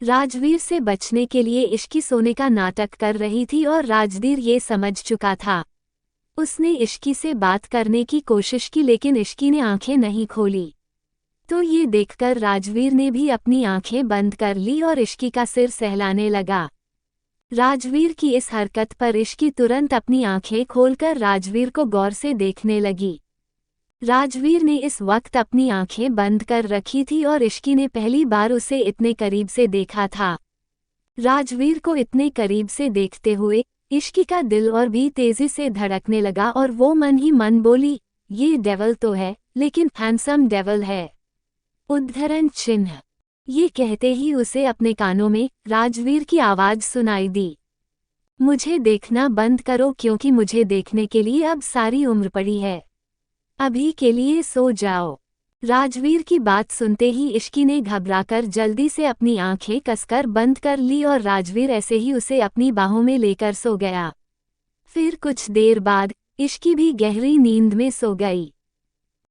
राजवीर से बचने के लिए इश्की सोने का नाटक कर रही थी और राजवीर ये समझ चुका था। उसने इश्की से बात करने की कोशिश की लेकिन इश्की ने आंखें नहीं खोली। तो ये देखकर राजवीर ने भी अपनी आंखें बंद कर ली और इश्की का सिर सहलाने लगा। राजवीर की इस हरकत पर इश्की तुरंत अपनी आंखें खोलकर राजवीर को गौर से देखने लगी। राजवीर ने इस वक्त अपनी आंखें बंद कर रखी थी और इश्की ने पहली बार उसे इतने करीब से देखा था। राजवीर को इतने करीब से देखते हुए इश्की का दिल और भी तेजी से धड़कने लगा और वो मन ही मन बोली, ये डेवल तो है लेकिन हैंडसम डेवल है। उद्धरण चिन्ह। ये कहते ही उसे अपने कानों में राजवीर की आवाज सुनाई दी। मुझे देखना बंद करो क्योंकि मुझे देखने के लिए अब सारी उम्र पड़ी है। अभी के लिए सो जाओ। राजवीर की बात सुनते ही इश्की ने घबराकर जल्दी से अपनी आंखें कसकर बंद कर ली और राजवीर ऐसे ही उसे अपनी बाहों में लेकर सो गया। फिर कुछ देर बाद इश्की भी गहरी नींद में सो गई।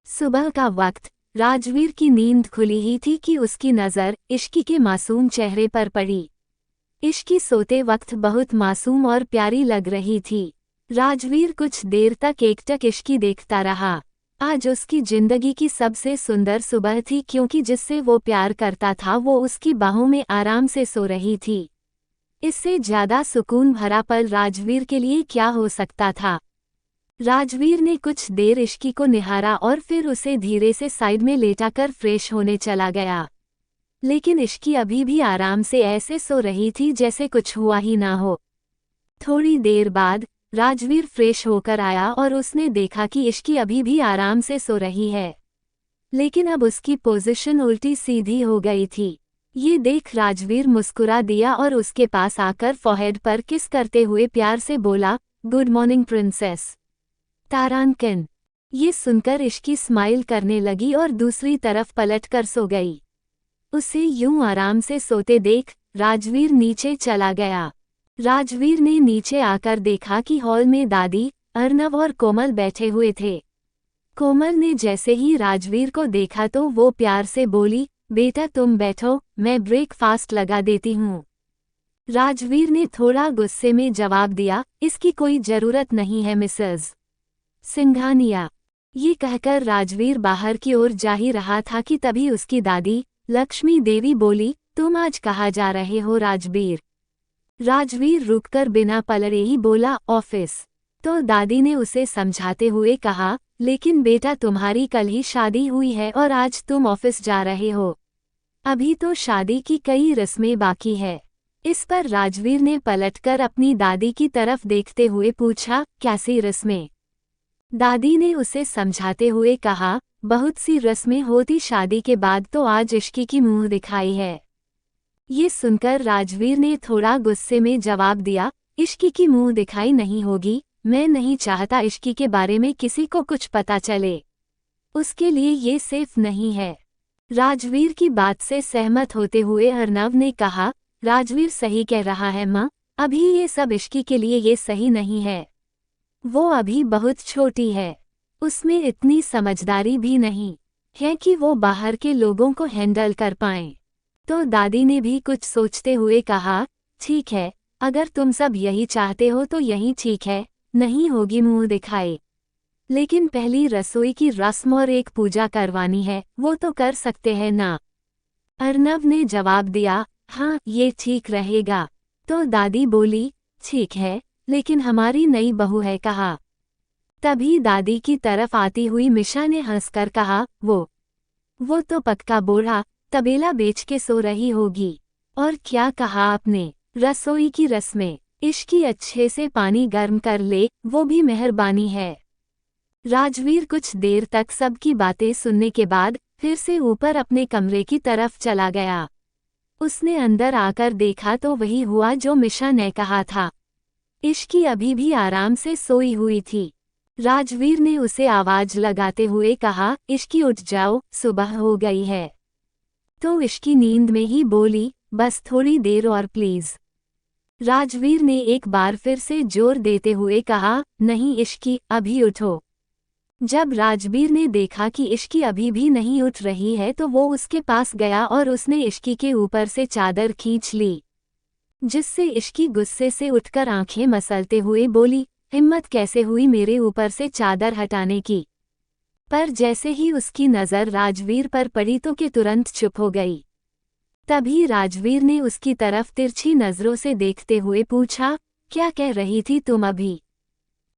सुबह का वक्त राजवीर की नींद खुली ही थी कि उसकी नज़र इश्की के मासूम चेहरे पर पड़ी। इश्की सोते वक्त बहुत मासूम और प्यारी लग रही थी। राजवीर कुछ देर तक एकटक इश्की देखता रहा। आज उसकी जिंदगी की सबसे सुंदर सुबह थी क्योंकि जिससे वो प्यार करता था वो उसकी बाहों में आराम से सो रही थी। इससे ज्यादा सुकून भरा पल राजवीर के लिए क्या हो सकता था। राजवीर ने कुछ देर इश्की को निहारा और फिर उसे धीरे से साइड में लेटाकर फ्रेश होने चला गया। लेकिन इश्की अभी भी आराम से ऐसे सो रही थी जैसे कुछ हुआ ही ना हो। थोड़ी देर बाद राजवीर फ्रेश होकर आया और उसने देखा कि इश्की अभी भी आराम से सो रही है, लेकिन अब उसकी पोजीशन उल्टी सीधी हो गई थी। ये देख राजवीर मुस्कुरा दिया और उसके पास आकर फोरहेड पर किस करते हुए प्यार से बोला, गुड मॉर्निंग प्रिंसेस तारांकिन। ये सुनकर इश्की स्माइल करने लगी और दूसरी तरफ पलट कर सो गई। उसे यूं आराम से सोते देख राजवीर नीचे चला गया। राजवीर ने नीचे आकर देखा कि हॉल में दादी, अर्नव और कोमल बैठे हुए थे। कोमल ने जैसे ही राजवीर को देखा तो वो प्यार से बोली, बेटा तुम बैठो, मैं ब्रेकफास्ट लगा देती हूँ। राजवीर ने थोड़ा गुस्से में जवाब दिया, इसकी कोई जरूरत नहीं है मिसेज सिंघानिया। ये कहकर राजवीर बाहर की ओर जा ही रहा था कि तभी उसकी दादी लक्ष्मी देवी बोली, तुम आज कहाँ जा रहे हो राजवीर? राजवीर रुककर बिना पलड़े ही बोला, ऑफिस। तो दादी ने उसे समझाते हुए कहा, लेकिन बेटा तुम्हारी कल ही शादी हुई है और आज तुम ऑफिस जा रहे हो। अभी तो शादी की कई रस्में बाकी है। इस पर राजवीर ने पलटकर अपनी दादी की तरफ देखते हुए पूछा, कैसी रस्में? दादी ने उसे समझाते हुए कहा, बहुत सी रस्में होती शादी के बाद, तो आज इश्की की मुंह दिखाई है। ये सुनकर राजवीर ने थोड़ा गुस्से में जवाब दिया, इश्की की मुंह दिखाई नहीं होगी, मैं नहीं चाहता इश्की के बारे में किसी को कुछ पता चले। उसके लिए ये सेफ नहीं है। राजवीर की बात से सहमत होते हुए अर्नव ने कहा, राजवीर सही कह रहा है माँ, अभी ये सब इश्की के लिए ये सही नहीं है। वो अभी बहुत छोटी है, उसमें इतनी समझदारी भी नहीं है कि वो बाहर के लोगों को हैंडल कर पाए। तो दादी ने भी कुछ सोचते हुए कहा, ठीक है, अगर तुम सब यही चाहते हो तो यही ठीक है, नहीं होगी मुंह दिखाए। लेकिन पहली रसोई की रस्म और एक पूजा करवानी है, वो तो कर सकते हैं ना? अर्नव ने जवाब दिया, हाँ ये ठीक रहेगा। तो दादी बोली, ठीक है, लेकिन हमारी नई बहू है कहाँ? तभी दादी की तरफ आती हुई मिशा ने हंसकर कहा, वो तो पक्का बूढ़ा तबेला बेच के सो रही होगी। और क्या कहा आपने? रसोई की रस्में? इश्की अच्छे से पानी गर्म कर ले, वो भी मेहरबानी है। राजवीर कुछ देर तक सबकी बातें सुनने के बाद फिर से ऊपर अपने कमरे की तरफ चला गया। उसने अंदर आकर देखा तो वही हुआ जो मिशा ने कहा था। इश्की अभी भी आराम से सोई हुई थी। राजवीर ने उसे आवाज लगाते हुए कहा, इश्की उठ जाओ, सुबह हो गई है। तो इश्की नींद में ही बोली, बस थोड़ी देर और प्लीज। राजवीर ने एक बार फिर से जोर देते हुए कहा, नहीं इश्की, अभी उठो। जब राजवीर ने देखा कि इश्की अभी भी नहीं उठ रही है तो वो उसके पास गया और उसने इश्की के ऊपर से चादर खींच ली, जिससे इश्की गुस्से से उठकर आंखें मसलते हुए बोली, हिम्मत कैसे हुई मेरे ऊपर से चादर हटाने की। पर जैसे ही उसकी नज़र राजवीर पर पड़ी तो कि तुरंत चुप हो गई। तभी राजवीर ने उसकी तरफ तिरछी नज़रों से देखते हुए पूछा, क्या कह रही थी तुम अभी?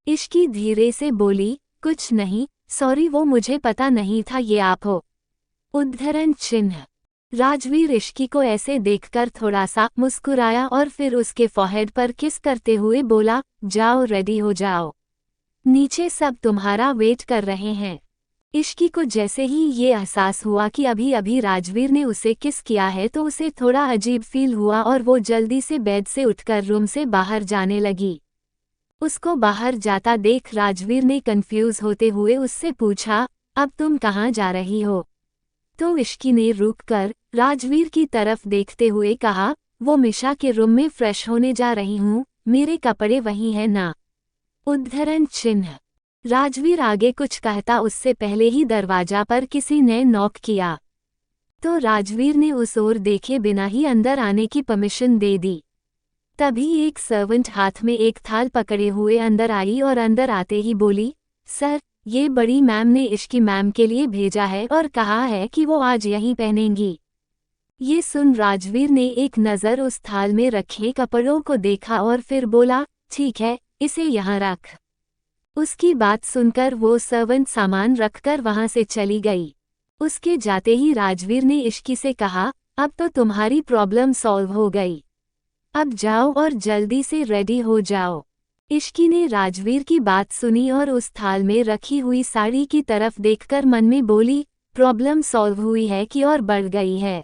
इश्की धीरे से बोली, कुछ नहीं, सॉरी वो मुझे पता नहीं था ये आप हो। उद्धरण चिन्ह। राजवीर इश्की को ऐसे देखकर थोड़ा सा मुस्कुराया और फिर उसके फोरहेड पर किस करते हुए बोला, जाओ रेडी हो जाओ, नीचे सब तुम्हारा वेट कर रहे हैं। इश्की को जैसे ही ये एहसास हुआ कि अभी अभी राजवीर ने उसे किस किया है तो उसे थोड़ा अजीब फील हुआ और वो जल्दी से बेड से उठकर रूम से बाहर जाने लगी। उसको बाहर जाता देख राजवीर ने कंफ्यूज होते हुए उससे पूछा, अब तुम कहाँ जा रही हो? तो इश्की ने रुककर राजवीर की तरफ देखते हुए कहा, वो मिशा के रूम में फ्रेश होने जा रही हूँ, मेरे कपड़े वहीं हैं ना। उद्धरण चिन्ह। राजवीर आगे कुछ कहता उससे पहले ही दरवाजा पर किसी ने नॉक किया, तो राजवीर ने उस ओर देखे बिना ही अंदर आने की परमिशन दे दी। तभी एक सर्वेंट हाथ में एक थाल पकड़े हुए अंदर आई और अंदर आते ही बोली, सर, ये बड़ी मैम ने इश्की मैम के लिए भेजा है और कहा है कि वो आज यहीं पहनेंगी। ये सुन राजवीर ने एक नज़र उस थाल में रखे कपड़ों को देखा और फिर बोला, ठीक है, इसे यहाँ रख। उसकी बात सुनकर वो सर्वेंट सामान रखकर वहां से चली गई। उसके जाते ही राजवीर ने इश्की से कहा, अब तो तुम्हारी प्रॉब्लम सॉल्व हो गई, अब जाओ और जल्दी से रेडी हो जाओ। इश्की ने राजवीर की बात सुनी और उस थाल में रखी हुई साड़ी की तरफ देखकर मन में बोली, प्रॉब्लम सॉल्व हुई है कि और बढ़ गई है।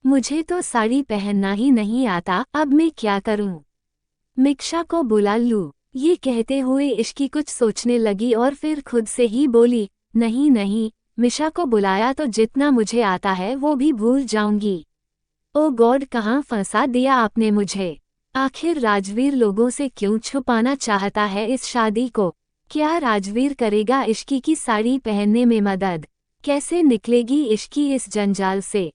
मुझे तो साड़ी पहनना ही नहीं आता, अब मैं क्या करूं? मिक्षा को बुला लूं? ये कहते हुए इश्की कुछ सोचने लगी और फिर खुद से ही बोली, नहीं नहीं, मिशा को बुलाया तो जितना मुझे आता है वो भी भूल जाऊंगी। ओ गॉड, कहाँ फंसा दिया आपने मुझे। आखिर राजवीर लोगों से क्यों छुपाना चाहता है इस शादी को? क्या राजवीर करेगा इश्की की साड़ी पहनने में मदद? कैसे निकलेगी इश्की इस जंजाल से?